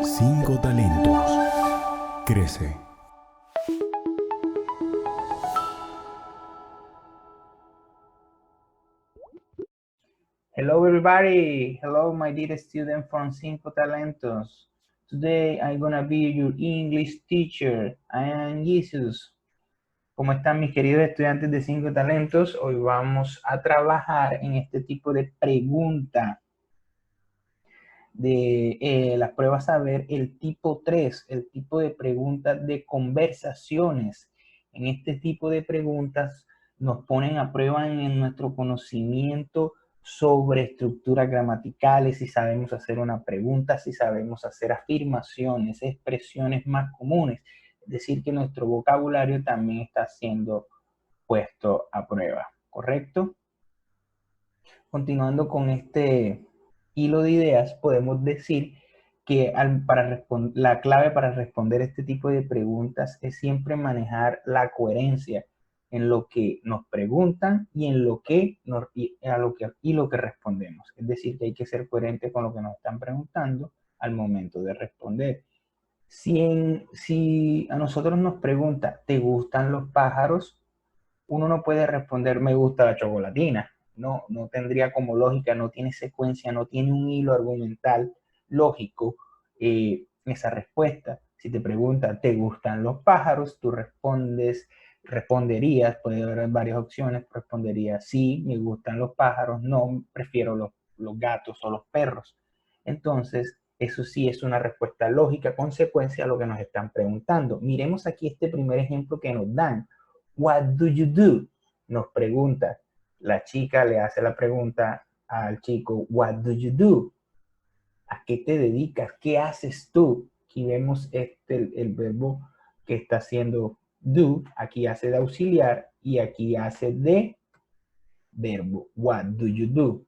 Cinco talentos. Crece. Hello everybody, hello my dear student from Cinco Talentos. Today I'm gonna be your English teacher. I am Jesus. ¿Cómo están mis queridos estudiantes de Cinco Talentos? Hoy vamos a trabajar en este tipo de pregunta de las pruebas a ver el tipo 3, el tipo de preguntas de conversaciones. En este tipo de preguntas nos ponen a prueba en nuestro conocimiento sobre estructuras gramaticales, si sabemos hacer una pregunta, si sabemos hacer afirmaciones, expresiones más comunes. Es decir, que nuestro vocabulario también está siendo puesto a prueba, ¿correcto? Continuando con este hilo de ideas, podemos decir que la clave para responder este tipo de preguntas es siempre manejar la coherencia en lo que nos preguntan y en lo que lo que respondemos. Es decir, que hay que ser coherente con lo que nos están preguntando al momento de responder. Si a nosotros nos pregunta, ¿te gustan los pájaros? Uno no puede responder, me gusta la chocolatina. No tendría como lógica, no tiene secuencia, no tiene un hilo argumental lógico esa respuesta. Si te preguntan, ¿te gustan los pájaros? Tú responderías, puede haber varias opciones, responderías, sí, me gustan los pájaros, no, prefiero los gatos o los perros. Entonces, eso sí es una respuesta lógica, consecuencia a lo que nos están preguntando. Miremos aquí este primer ejemplo que nos dan. What do you do? Nos pregunta. La chica le hace la pregunta al chico, what do you do? ¿A qué te dedicas? ¿Qué haces tú? Aquí vemos el verbo que está haciendo do. Aquí hace de auxiliar y aquí hace de verbo. What do you do?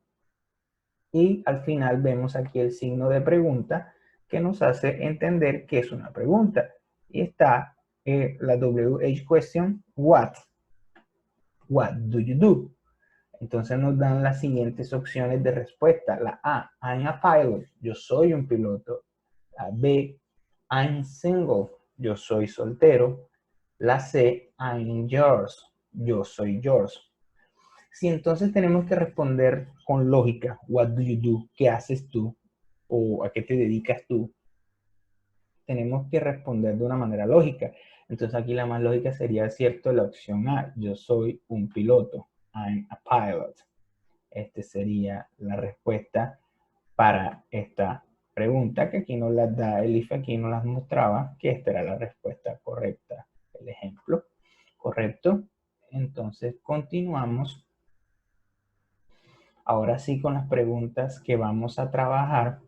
Y al final vemos aquí el signo de pregunta que nos hace entender que es una pregunta. Y está la WH question, what? What do you do? Entonces nos dan las siguientes opciones de respuesta. La A, I'm a pilot, yo soy un piloto. La B, I'm single, yo soy soltero. La C, I'm yours, yo soy yours. Si entonces tenemos que responder con lógica, what do you do? ¿Qué haces tú? ¿O a qué te dedicas tú? Tenemos que responder de una manera lógica. Entonces aquí la más lógica sería, cierto, la opción A, yo soy un piloto. I'm a pilot. Esta sería la respuesta para esta pregunta, que aquí nos las da el IFE, aquí nos las mostraba, que esta era la respuesta correcta. El ejemplo, ¿correcto? Entonces continuamos. Ahora sí con las preguntas que vamos a trabajar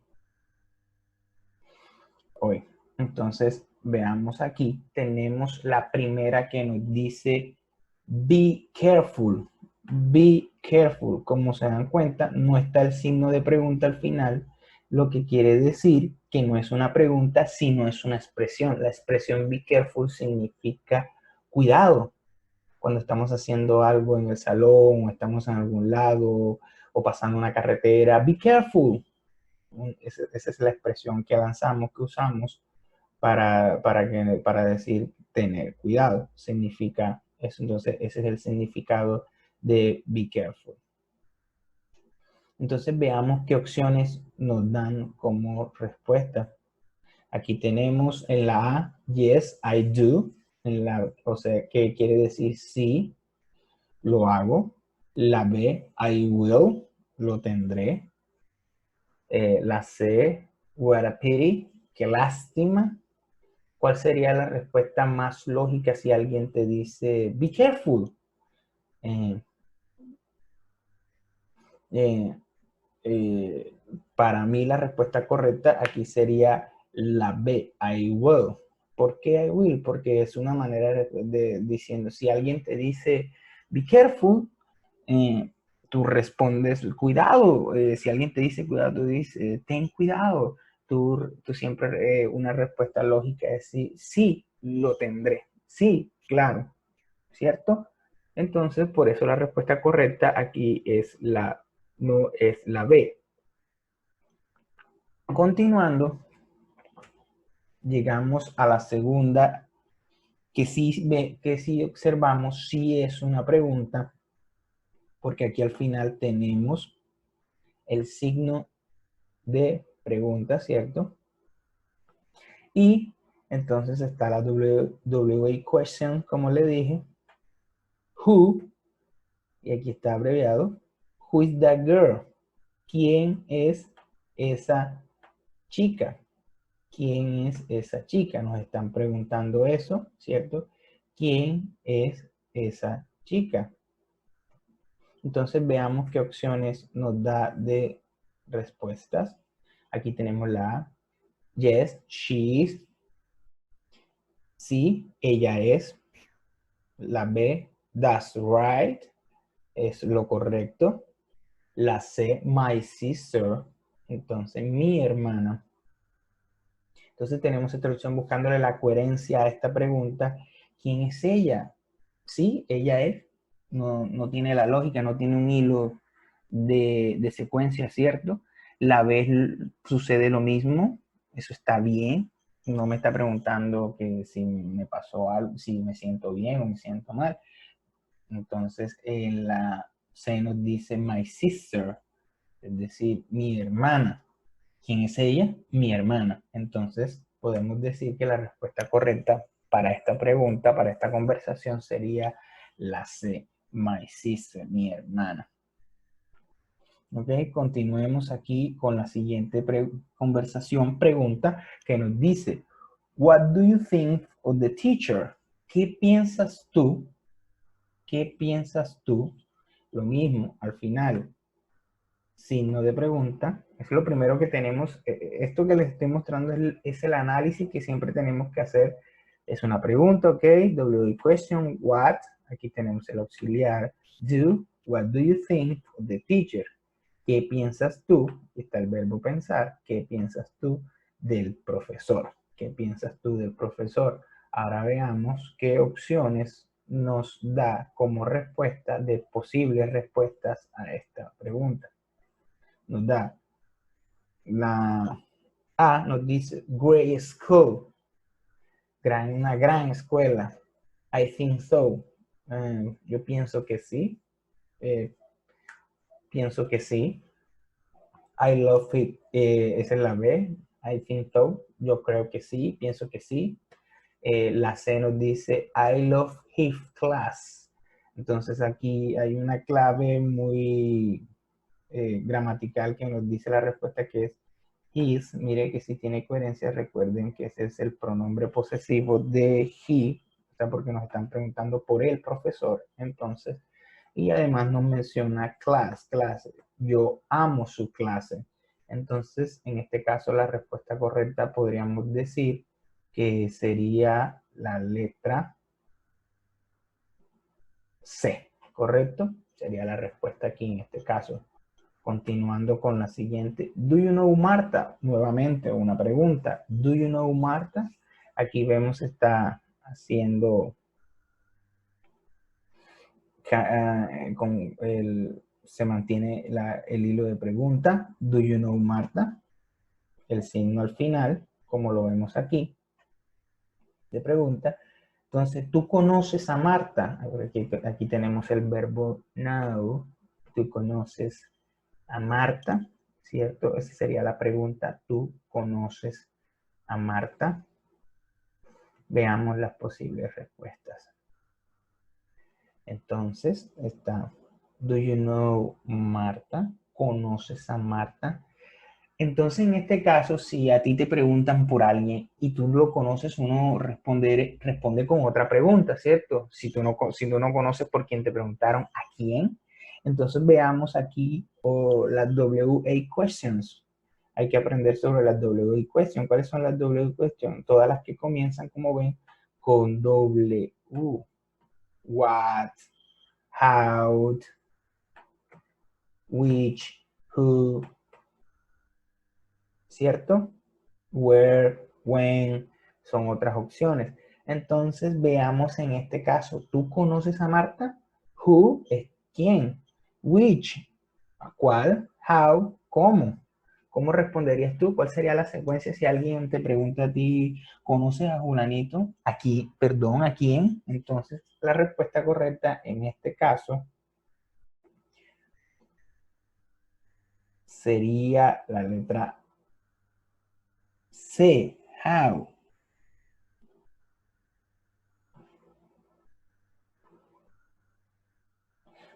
hoy. Entonces veamos aquí, tenemos la primera que nos dice be careful. Be careful. Como se dan cuenta, no está el signo de pregunta al final, lo que quiere decir que no es una pregunta, sino es una expresión. La expresión be careful significa cuidado. Cuando estamos haciendo algo en el salón, o estamos en algún lado, o pasando una carretera, be careful. Esa es la expresión que avanzamos, que usamos para decir tener cuidado. Significa eso. Entonces, ese es el significado de be careful. Entonces, veamos qué opciones nos dan como respuesta. Aquí tenemos en la A, yes, I do. O sea, que quiere decir sí, lo hago. La B, I will, lo tendré. La C, what a pity, qué lástima. ¿Cuál sería la respuesta más lógica si alguien te dice, be careful? Eh, eh, eh, para mí la respuesta correcta aquí sería la B, I will. ¿Por qué I will? Porque es una manera diciendo, si alguien te dice, be careful, tú respondes, cuidado. Si alguien te dice cuidado, tú dices, ten cuidado. Tú siempre, una respuesta lógica es sí, sí, lo tendré. Sí, claro, ¿cierto? Entonces, por eso la respuesta correcta aquí no es la B. Continuando, llegamos a la segunda, que sí observamos, sí es una pregunta, porque aquí al final tenemos el signo de pregunta, ¿cierto? Y entonces está la WA question, como le dije, who, y aquí está abreviado, who is that girl? ¿Quién es esa chica? ¿Quién es esa chica? Nos están preguntando eso, ¿cierto? ¿Quién es esa chica? Entonces veamos qué opciones nos da de respuestas. Aquí tenemos la A. Yes, she is. Sí, ella es. La B, that's right. Es lo correcto. La C, my sister. Entonces, mi hermana. Entonces tenemos esta opción buscándole la coherencia a esta pregunta. ¿Quién es ella? Sí, ella es. No tiene la lógica, no tiene un hilo de secuencia, ¿cierto? La vez sucede lo mismo, eso está bien. No me está preguntando que si me pasó algo, si me siento bien o me siento mal. Entonces, en la C nos dice my sister, es decir, mi hermana. ¿Quién es ella? Mi hermana. Entonces, podemos decir que la respuesta correcta para esta pregunta, para esta conversación, sería la C, my sister, mi hermana. Ok, continuemos aquí con la siguiente pregunta que nos dice, what do you think of the teacher? ¿Qué piensas tú? ¿Qué piensas tú? Lo mismo, al final, signo de pregunta. Es lo primero que tenemos. Esto que les estoy mostrando es el análisis que siempre tenemos que hacer. Es una pregunta, ok. W question, what. Aquí tenemos el auxiliar. Do, what do you think of the teacher? ¿Qué piensas tú? Está el verbo pensar. ¿Qué piensas tú del profesor? ¿Qué piensas tú del profesor? Ahora veamos qué opciones nos da como respuesta de posibles respuestas a esta pregunta. Nos da la A, nos dice great school, una gran escuela. I think so. Yo pienso que sí. Pienso que sí. I love it. Esa es la B. I think so. Yo creo que sí. Pienso que sí. La C nos dice I love his class. Entonces aquí hay una clave muy gramatical que nos dice la respuesta, que es his. Mire que si tiene coherencia, recuerden que ese es el pronombre posesivo de he, o sea, porque nos están preguntando por el profesor. Entonces, y además nos menciona clase. Yo amo su clase. Entonces, en este caso, la respuesta correcta podríamos decir que sería la letra C, ¿correcto? Sería la respuesta aquí en este caso. Continuando con la siguiente. Do you know Marta? Nuevamente una pregunta. Do you know Marta? Aquí vemos está haciendo se mantiene el hilo de pregunta. Do you know Marta? El signo al final, como lo vemos aquí, de pregunta. Entonces, ¿tú conoces a Marta? Aquí tenemos el verbo know. ¿Tú conoces a Marta? ¿Cierto? Esa sería la pregunta. ¿Tú conoces a Marta? Veamos las posibles respuestas. Entonces, está, do you know Marta? ¿Conoces a Marta? Entonces, en este caso, si a ti te preguntan por alguien y tú lo conoces, uno responde con otra pregunta, ¿cierto? Si tú no conoces por quién te preguntaron, ¿a quién? Entonces, veamos aquí las WA questions. Hay que aprender sobre las WA questions. ¿Cuáles son las WA questions? Todas las que comienzan, como ven, con W. What, how, which, who, ¿cierto? Where, when, son otras opciones. Entonces veamos en este caso, ¿tú conoces a Marta? Who es quién. Which, ¿cuál? How, ¿cómo? ¿Cómo responderías tú? ¿Cuál sería la secuencia si alguien te pregunta a ti, ¿conoces a Julanito? Aquí, perdón, ¿a quién? Entonces, la respuesta correcta en este caso sería la letra C. How.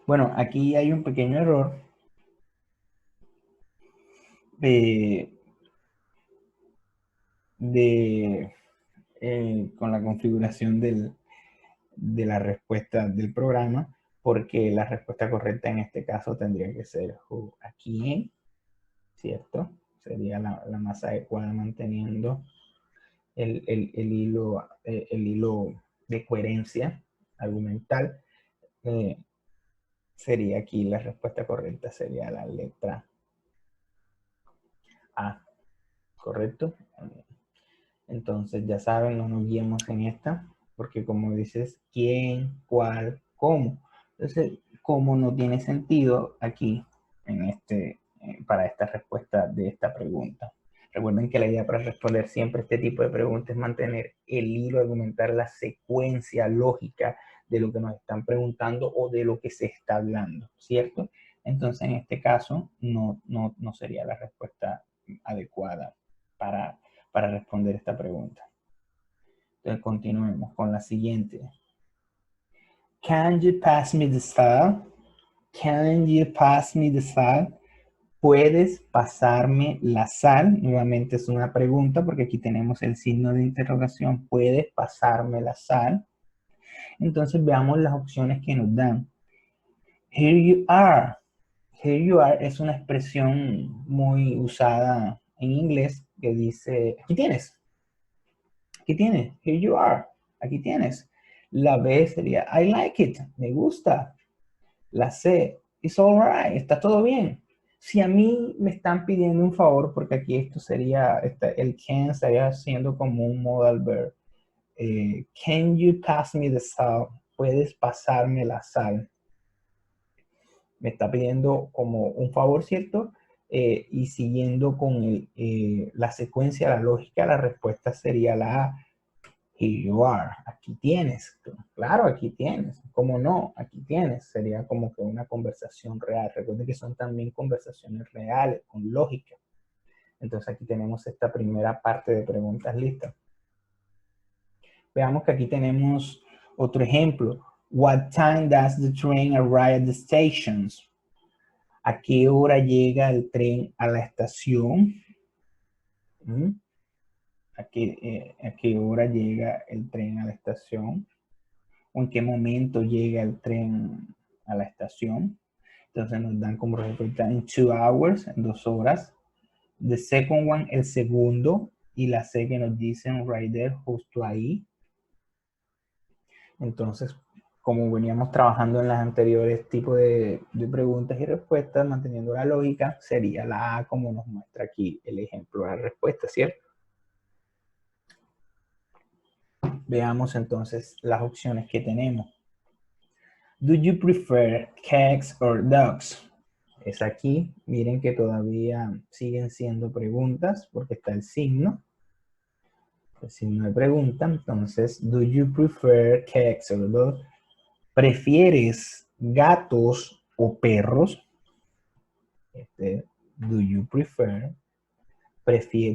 Bueno, aquí hay un pequeño error de, con la configuración de la respuesta del programa, porque la respuesta correcta en este caso tendría que ser who, a quién, ¿cierto? Sería la más adecuada manteniendo el hilo de coherencia argumental. Sería aquí la respuesta correcta, sería la letra A, ¿correcto? Entonces ya saben, no nos guiemos en esta, porque como dices, quién, cuál, cómo. Entonces, cómo no tiene sentido aquí en para esta respuesta de esta pregunta. Recuerden que la idea para responder siempre este tipo de preguntas es mantener el hilo argumental, la secuencia lógica de lo que nos están preguntando o de lo que se está hablando, ¿cierto? Entonces, en este caso, no sería la respuesta adecuada para responder esta pregunta. Entonces, continuemos con la siguiente. Can you pass me the salt? Can you pass me the salt? ¿Puedes pasarme la sal? Nuevamente es una pregunta porque aquí tenemos el signo de interrogación. ¿Puedes pasarme la sal? Entonces veamos las opciones que nos dan. Here you are. Here you are es una expresión muy usada en inglés que dice, aquí tienes. Aquí tienes. Here you are. Aquí tienes. La B sería, I like it. Me gusta. La C, it's alright. Está todo bien. Si a mí me están pidiendo un favor, porque aquí esto sería, el can estaría siendo como un modal verb. Can you pass me the salt? ¿Puedes pasarme la sal? Me está pidiendo como un favor, ¿cierto? Y siguiendo con la secuencia, la lógica, la respuesta sería la A. Here you are. Aquí tienes. Claro, aquí tienes. ¿Cómo no? Aquí tienes. Sería como que una conversación real. Recuerden que son también conversaciones reales, con lógica. Entonces aquí tenemos esta primera parte de preguntas listas. Veamos que aquí tenemos otro ejemplo. What time does the train arrive at the stations? ¿A qué hora llega el tren a la estación? ¿A qué hora llega el tren a la estación? ¿O en qué momento llega el tren a la estación? Entonces nos dan como respuesta en 2 hours, en 2 horas. The second one, el segundo. Y la C que nos dicen right there, justo ahí. Entonces, como veníamos trabajando en las anteriores tipos de preguntas y respuestas, manteniendo la lógica, sería la A como nos muestra aquí el ejemplo de la respuesta, ¿cierto? Veamos entonces las opciones que tenemos. Do you prefer cats or dogs? Es aquí. Miren que todavía siguen siendo preguntas porque está el signo de pregunta. Entonces, do you prefer cats or dogs? ¿Prefieres gatos o perros? Do you prefer?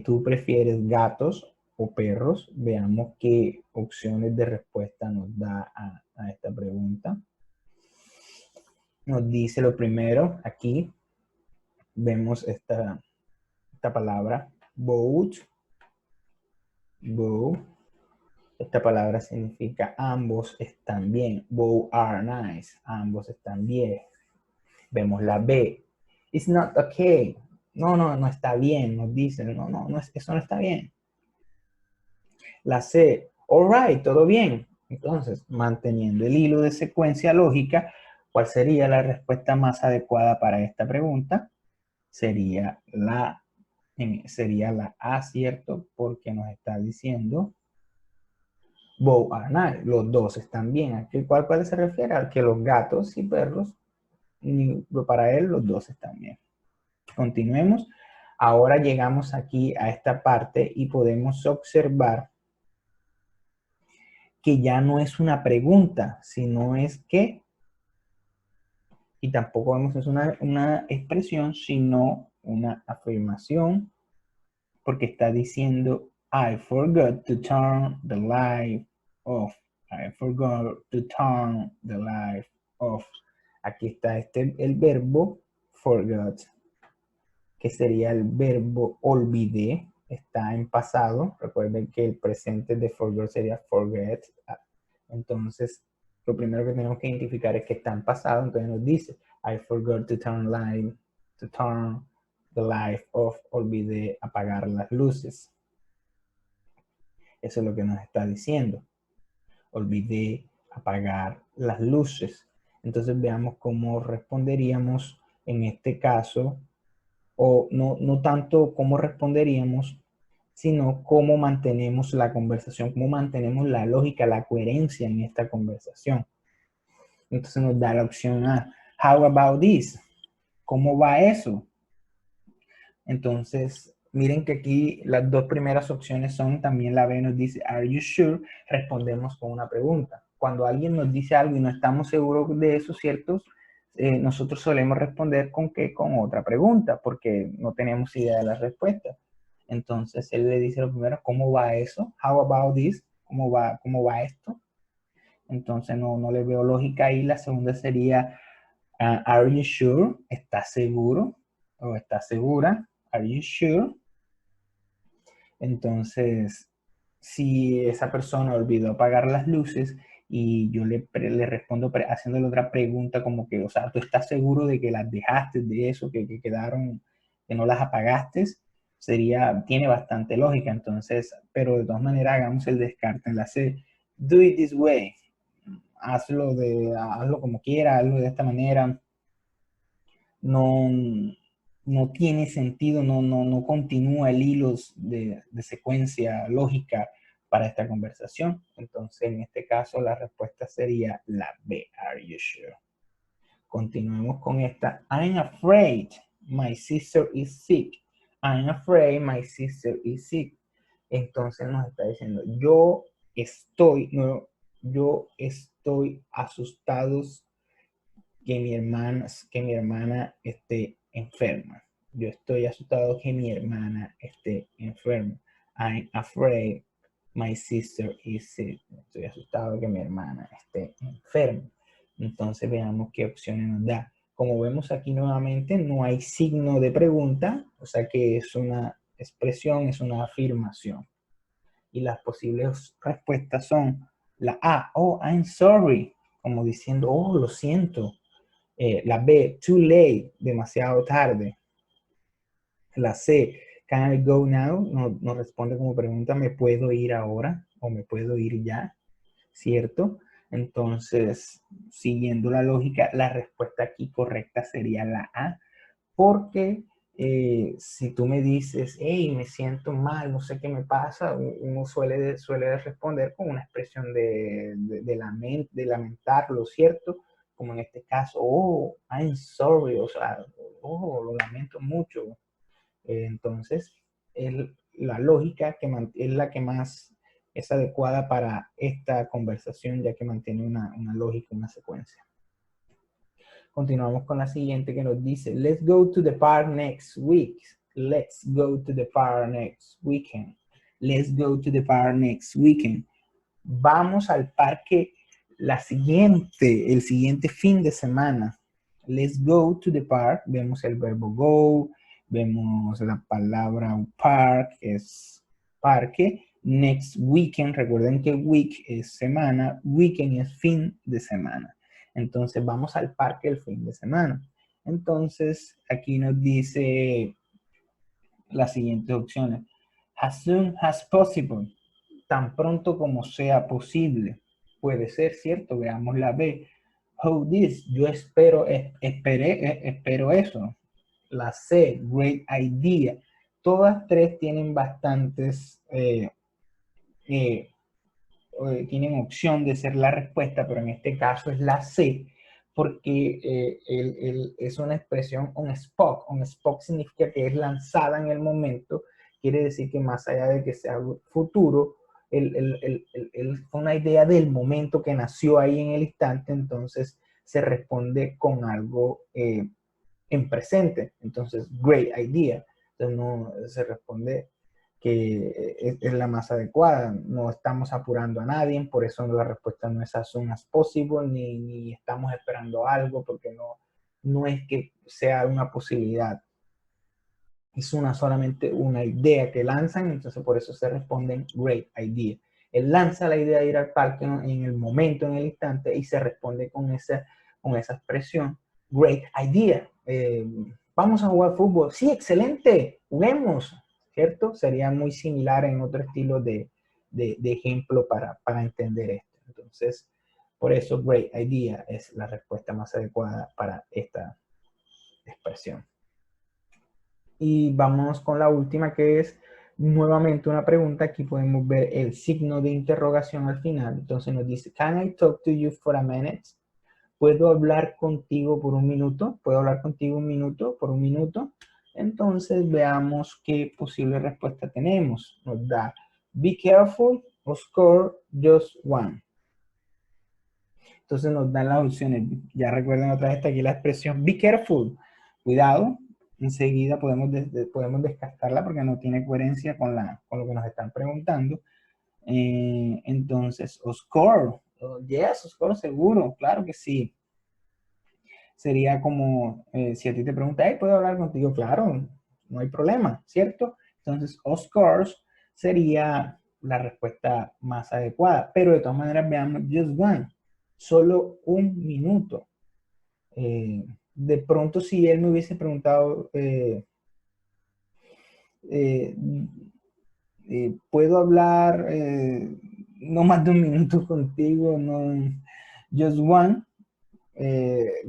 ¿Tú prefieres gatos o perros? Veamos qué opciones de respuesta nos da a esta pregunta. Nos dice lo primero, aquí vemos esta palabra, both. Both. Esta palabra significa ambos están bien. Both are nice. Ambos están bien. Vemos la B. It's not okay. No está bien. Nos dicen, eso no está bien. La C. All right, todo bien. Entonces, manteniendo el hilo de secuencia lógica, ¿cuál sería la respuesta más adecuada para esta pregunta? Sería la A, ¿cierto? Porque nos está diciendo both are nice. Los dos están bien. ¿Cuál se refiere? A que los gatos y perros, para él, los dos están bien. Continuemos. Ahora llegamos aquí a esta parte y podemos observar que ya no es una pregunta, sino es que, y tampoco vemos es una expresión, sino una afirmación, porque está diciendo, I forgot to turn the light off. I forgot to turn the light off. Aquí está el verbo forgot, que sería el verbo olvidé. Está en pasado. Recuerden que el presente de forgot sería forget. Entonces, lo primero que tenemos que identificar es que está en pasado. Entonces nos dice, I forgot to turn the light off. Olvidé apagar las luces. Eso es lo que nos está diciendo. Olvidé apagar las luces. Entonces veamos cómo responderíamos en este caso, o no tanto cómo responderíamos, sino cómo mantenemos la conversación, cómo mantenemos la lógica, la coherencia en esta conversación. Entonces nos da la opción A. How about this? ¿Cómo va eso? Entonces, miren que aquí las dos primeras opciones son, también la B nos dice, are you sure? Respondemos con una pregunta. Cuando alguien nos dice algo y no estamos seguros de eso, ¿cierto? Nosotros solemos responder con qué, con otra pregunta, porque no tenemos idea de la respuesta. Entonces, él le dice lo primero, ¿cómo va eso? How about this? ¿Cómo va esto? Entonces, no le veo lógica ahí. La segunda sería, are you sure? ¿Estás seguro? ¿O estás segura? Are you sure? Entonces, si esa persona olvidó apagar las luces y yo le respondo haciéndole otra pregunta como que, o sea, ¿tú estás seguro de que las dejaste de eso, que quedaron, que no las apagaste? Tiene bastante lógica. Entonces, pero de todas maneras hagamos el descarte en la C. Do it this way. Hazlo como quieras, hazlo de esta manera. No tiene sentido, no continúa el hilo de secuencia lógica para esta conversación. Entonces, en este caso, la respuesta sería la B. Are you sure? Continuemos con esta. I'm afraid my sister is sick. I'm afraid my sister is sick. Entonces nos está diciendo, yo estoy asustado que mi hermana esté enferma. Yo estoy asustado que mi hermana esté enferma. I'm afraid my sister is sick. Estoy asustado que mi hermana esté enferma. Entonces veamos qué opciones nos da. Como vemos aquí nuevamente, no hay signo de pregunta, o sea que es una expresión, es una afirmación. Y las posibles respuestas son la A, oh, I'm sorry, como diciendo, oh, lo siento. La B, too late, demasiado tarde. La C, can I go now? Nos responde como pregunta, ¿me puedo ir ahora? ¿O me puedo ir ya? ¿Cierto? Entonces, siguiendo la lógica, la respuesta aquí correcta sería la A, porque si tú me dices, hey, me siento mal, no sé qué me pasa, uno suele responder con una expresión de lamentarlo, ¿cierto? Como en este caso, oh, I'm sorry, o sea, oh, lo lamento mucho. Entonces, la lógica es la que más es adecuada para esta conversación, ya que mantiene una lógica, una secuencia. Continuamos con la siguiente que nos dice, let's go to the park next week. Let's go to the park next weekend. Let's go to the park next weekend. Vamos al parque el siguiente fin de semana. Let's go to the park. Vemos el verbo go, vemos la palabra park, es parque. Next weekend, recuerden que week es semana, weekend es fin de semana. Entonces vamos al parque el fin de semana. Entonces aquí nos dice las siguientes opciones. As soon as possible. Tan pronto como sea posible. Puede ser, ¿cierto? Veamos la B. How this. Yo espero eso. La C. Great idea. Todas tres tienen bastantes, tienen opción de ser la respuesta, pero en este caso es la C, porque es una expresión on spot. On spot significa que es lanzada en el momento, quiere decir que más allá de que sea futuro, fue una idea del momento que nació ahí en el instante, entonces se responde con algo en presente. Entonces, great idea. Entonces, no se responde que es la más adecuada. No estamos apurando a nadie, por eso la respuesta no es as soon as possible, ni estamos esperando algo, porque no es que sea una posibilidad. Es solamente una idea que lanzan, entonces por eso se responden great idea. Él lanza la idea de ir al parque en el momento, en el instante, y se responde con esa expresión, great idea. Vamos a jugar fútbol. Sí, excelente, juguemos, ¿cierto? Sería muy similar en otro estilo de ejemplo para entender esto. Entonces, por eso great idea es la respuesta más adecuada para esta expresión. Y vamos con la última, que es nuevamente una pregunta. Aquí podemos ver el signo de interrogación al final. Entonces nos dice, can I talk to you for a minute? ¿Puedo hablar contigo por un minuto? ¿Puedo hablar contigo un minuto por un minuto? Entonces veamos qué posible respuesta tenemos. Nos da, be careful o score just one. Entonces nos dan las opciones. Ya recuerden otra vez aquí la expresión be careful. Cuidado. Enseguida podemos descartarla porque no tiene coherencia con lo que nos están preguntando. Entonces, o score. Yes, o score seguro. Claro que sí. Sería como si a ti te pregunta, hey, ¿puedo hablar contigo? Claro, no hay problema, ¿cierto? Entonces, of course sería la respuesta más adecuada. Pero de todas maneras, veamos, just one. Solo un minuto. De pronto, si él me hubiese preguntado, ¿puedo hablar no más de un minuto contigo? No, just one.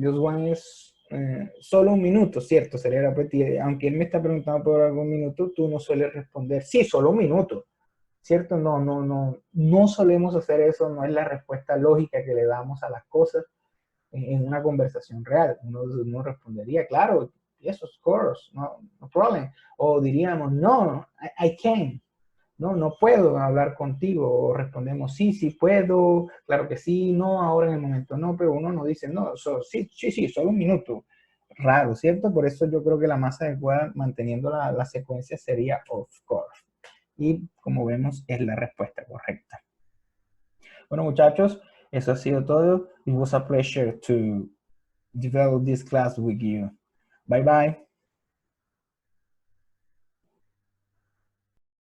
Just one es solo un minuto, ¿cierto? Sería repetir. Aunque él me está preguntando por algún minuto, tú no sueles responder, sí, solo un minuto, ¿cierto? No solemos hacer eso, no es la respuesta lógica que le damos a las cosas en una conversación real. Uno respondería, claro, yes, of course, no problem. O diríamos, no, I can't. No puedo hablar contigo. O respondemos, sí puedo, claro que sí, no, ahora en el momento no, pero uno no dice, no, sí, solo un minuto. Raro, ¿cierto? Por eso yo creo que la más adecuada, manteniendo la secuencia, sería of course. Y como vemos, es la respuesta correcta. Bueno, muchachos, eso ha sido todo. It was a pleasure to develop this class with you. Bye, bye.